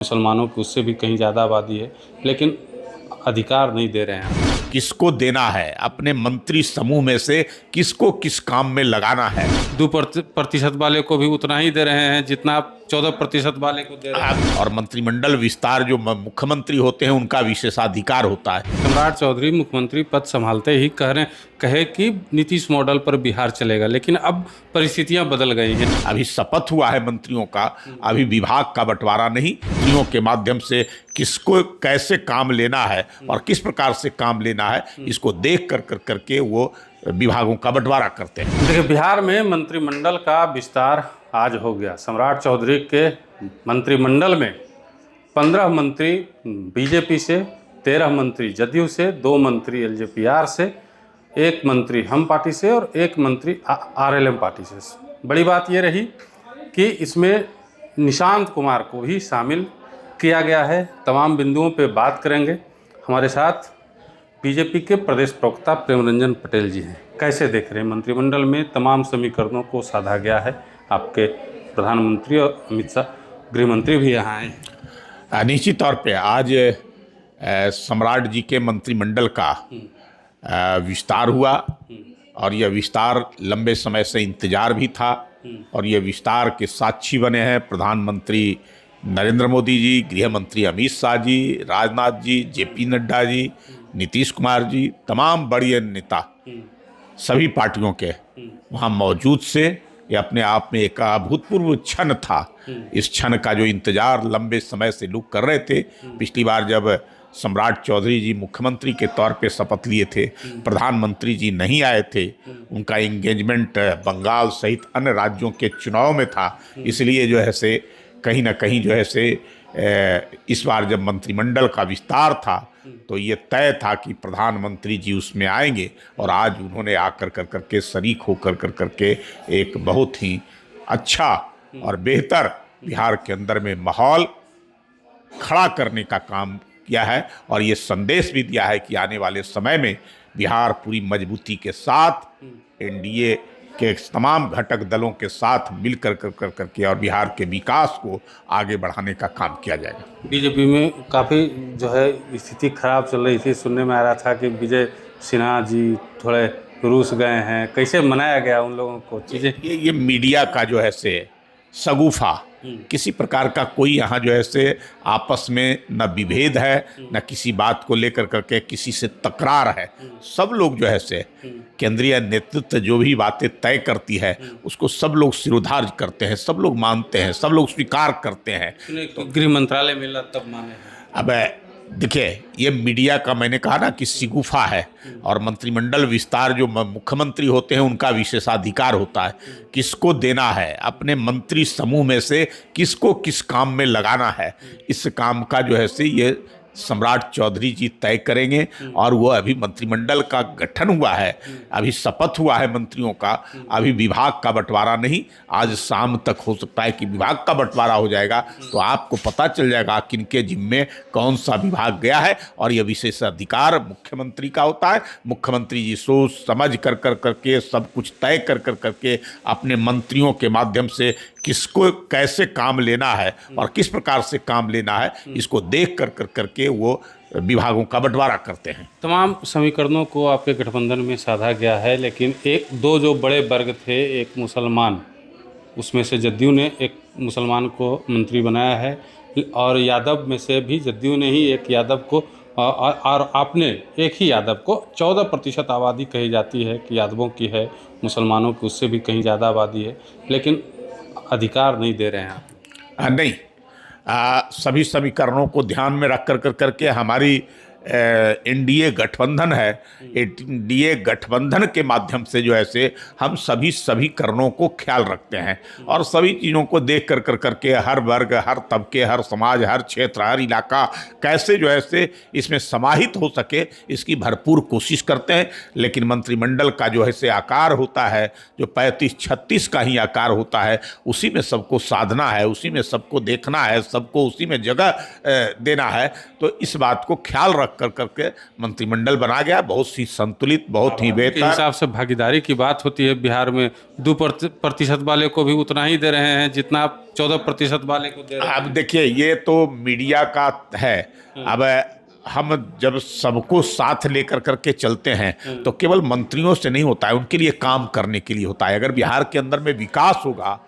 मुसलमानों की उससे भी कहीं ज़्यादा आबादी है, लेकिन अधिकार नहीं दे रहे हैं। किसको देना है, अपने मंत्री समूह में से किसको किस काम में लगाना है। 2% वाले को भी उतना ही दे रहे हैं जितना आप 14% वाले को दे रहे हैं। और मंत्रिमंडल विस्तार जो मुख्यमंत्री होते हैं उनका विशेषाधिकार होता है। सम्राट चौधरी मुख्यमंत्री पद संभालते ही कहे कि नीतीश मॉडल पर बिहार चलेगा, लेकिन अब परिस्थितियां बदल गई हैं। अभी शपथ हुआ है मंत्रियों का, अभी विभाग का बंटवारा नहीं। मंत्रियों के माध्यम से किसको कैसे काम लेना है और किस प्रकार से काम लेना है, इसको देख कर करके वो विभागों का बंटवारा करते हैं। देखिए, बिहार में मंत्रिमंडल का विस्तार आज हो गया। सम्राट चौधरी के मंत्रिमंडल में 15 मंत्री बीजेपी से, 13 मंत्री जदयू से, 2 मंत्री एलजेपीआर से, 1 मंत्री हम पार्टी से और 1 मंत्री आरएलएम पार्टी से। बड़ी बात यह रही कि इसमें निशांत कुमार को भी शामिल किया गया है। तमाम बिंदुओं पे बात करेंगे। हमारे साथ बीजेपी के प्रदेश प्रवक्ता प्रेम रंजन पटेल जी हैं। कैसे देख रहे हैं, मंत्रिमंडल में तमाम समीकरणों को साधा गया है। आपके प्रधानमंत्री और अमित शाह गृह मंत्री भी यहाँ आए। निश्चित तौर पे आज सम्राट जी के मंत्रिमंडल का विस्तार हुआ और यह विस्तार लंबे समय से इंतजार भी था और यह विस्तार के साक्षी बने हैं प्रधानमंत्री नरेंद्र मोदी जी, गृह मंत्री अमित शाह जी, राजनाथ जी, जेपी नड्डा जी, नीतीश कुमार जी, तमाम बड़े नेता सभी पार्टियों के वहाँ मौजूद से। ये अपने आप में एक अभूतपूर्व क्षण था। इस क्षण का जो इंतजार लंबे समय से लोग कर रहे थे। पिछली बार जब सम्राट चौधरी जी मुख्यमंत्री के तौर पे शपथ लिए थे, प्रधानमंत्री जी नहीं आए थे, उनका एंगेजमेंट बंगाल सहित अन्य राज्यों के चुनाव में था, इसलिए जो है से कहीं ना कहीं जो है से इस बार जब मंत्रिमंडल का विस्तार था तो ये तय था कि प्रधानमंत्री जी उसमें आएंगे और आज उन्होंने आकर करके शरीक होकर करके एक बहुत ही अच्छा और बेहतर बिहार के अंदर में माहौल खड़ा करने का काम किया है और ये संदेश भी दिया है कि आने वाले समय में बिहार पूरी मजबूती के साथ एनडीए के तमाम घटक दलों के साथ मिलकर करके और बिहार के विकास को आगे बढ़ाने का काम किया जाएगा। बीजेपी में काफ़ी जो है स्थिति खराब चल रही थी। सुनने में आ रहा था कि विजय सिन्हा जी थोड़े रूस गए हैं। कैसे मनाया गया उन लोगों को चीज़ें? ये मीडिया का जो है से सगुफा, किसी प्रकार का कोई यहाँ जो है से आपस में न विभेद है न किसी बात को लेकर करके किसी से तकरार है। सब लोग जो है से केंद्रीय नेतृत्व जो भी बातें तय करती है उसको सब लोग सिरोधार्य करते हैं, सब लोग मानते हैं, सब लोग स्वीकार करते हैं। तो गृह मंत्रालय मिला तब माने हैं। अब देखिए, ये मीडिया का मैंने कहा ना कि सिगुफा है और मंत्रिमंडल विस्तार जो मुख्यमंत्री होते हैं उनका विशेषाधिकार होता है। किसको देना है, अपने मंत्री समूह में से किसको किस काम में लगाना है, इस काम का जो है से ये सम्राट चौधरी जी तय करेंगे। और वो अभी मंत्रिमंडल का गठन हुआ है, अभी शपथ हुआ है मंत्रियों का, अभी विभाग का बंटवारा नहीं। आज शाम तक हो सकता है कि विभाग का बंटवारा हो जाएगा तो आपको पता चल जाएगा किनके जिम्मे कौन सा विभाग गया है। और यह विशेष अधिकार मुख्यमंत्री का होता है। मुख्यमंत्री जी सोच समझ कर करके सब कुछ तय कर करके अपने मंत्रियों के माध्यम से किसको कैसे काम लेना है और किस प्रकार से काम लेना है, इसको देख कर करके वो विभागों का बंटवारा करते हैं। तमाम समीकरणों को आपके गठबंधन में साधा गया है, लेकिन एक दो जो बड़े वर्ग थे, एक मुसलमान, उसमें से जदयू ने एक मुसलमान को मंत्री बनाया है और यादव में से भी जदयू ने ही एक यादव को और आपने एक ही यादव को 14% आबादी कही जाती है कि यादवों की है, मुसलमानों की उससे भी कहीं ज़्यादा आबादी है, लेकिन अधिकार नहीं दे रहे हैं आप। नहीं, सभी समीकरणों को ध्यान में रख कर करके हमारी एनडीए गठबंधन है। एनडीए गठबंधन के माध्यम से जो है से हम सभी करणों को ख्याल रखते हैं और सभी चीज़ों को देख कर करके हर वर्ग, हर तबके, हर समाज, हर क्षेत्र, हर इलाका कैसे जो है से इसमें समाहित हो सके इसकी भरपूर कोशिश करते हैं। लेकिन मंत्रिमंडल का जो है से आकार होता है, जो 35-36 का ही आकार होता है, उसी में सबको साधना है, उसी में सबको देखना है, सबको उसी में जगह देना है। तो इस बात को ख्याल रख रख कर करके मंत्रिमंडल बना गया, बहुत सी संतुलित, बहुत ही के बेहतर। हिसाब से भागीदारी की बात होती है बिहार में 2% वाले को भी उतना ही दे रहे हैं जितना आप 14% वाले को दे रहे हैं। अब देखिए, ये तो मीडिया का है। अब हम जब सबको साथ लेकर करके चलते हैं तो केवल मंत्रियों से नहीं होता है, उनके लिए काम करने के लिए होता है। अगर बिहार के अंदर में विकास होगा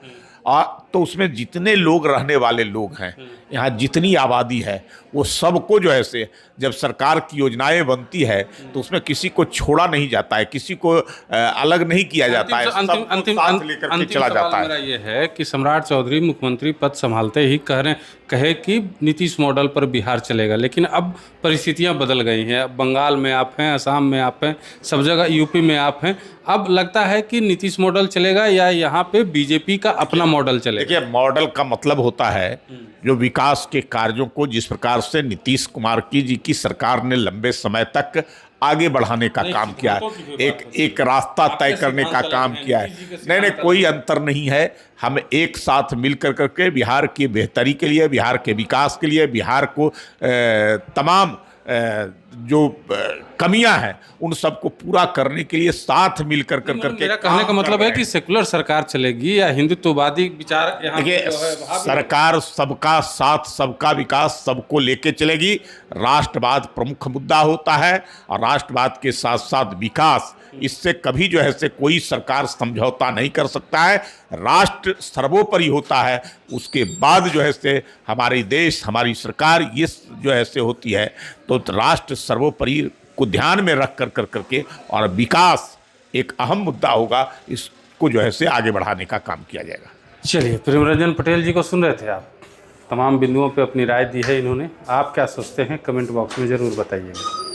तो उसमें जितने लोग रहने वाले लोग हैं, यहाँ जितनी आबादी है, वो सबको जो है से जब सरकार की योजनाएं बनती है तो उसमें किसी को छोड़ा नहीं जाता है, किसी को अलग नहीं किया जाता है, सबको साथ लेकर के चला जाता है। मेरा ये है कि सम्राट चौधरी मुख्यमंत्री पद संभालते ही कहे कि नीतीश मॉडल पर बिहार चलेगा, लेकिन अब परिस्थितियां बदल गई हैं। अब बंगाल में आप हैं, असम में आप हैं, सब जगह यूपी में आप हैं। अब लगता है कि नीतीश मॉडल चलेगा या यहाँ पे बीजेपी का अपना मॉडल चलेगा? देखिए, मॉडल का मतलब होता है जो विकास के कार्यों को जिस प्रकार से नीतीश कुमार जी की सरकार ने लंबे समय तक आगे बढ़ाने का काम किया है, एक रास्ता तय करने का काम किया है। नहीं, कोई अंतर नहीं है। हम एक साथ मिलकर करके बिहार की बेहतरी के लिए, बिहार के विकास के लिए, बिहार को तमाम जो कमियां हैं उन सबको पूरा करने के लिए साथ मिलकर करके। मेरा कहने का मतलब है कि सेकुलर सरकार चलेगी या हिंदुत्ववादी विचार यहाँ देखिए, सरकार सबका साथ, सबका विकास, सबको लेके चलेगी। राष्ट्रवाद प्रमुख मुद्दा होता है और राष्ट्रवाद के साथ साथ विकास, इससे कभी जो है से कोई सरकार समझौता नहीं कर सकता है। राष्ट्र सर्वोपरि होता है, उसके बाद जो है से हमारे देश, हमारी सरकार ये जो है से होती है। तो राष्ट्र सर्वोपरि को ध्यान में रख कर करके और विकास एक अहम मुद्दा होगा, इसको जो है से आगे बढ़ाने का काम किया जाएगा। चलिए, प्रेमरंजन पटेल जी को सुन रहे थे आप, तमाम बिंदुओं पे अपनी राय दी है इन्होंने। आप क्या सोचते हैं कमेंट बॉक्स में ज़रूर बताइएगा।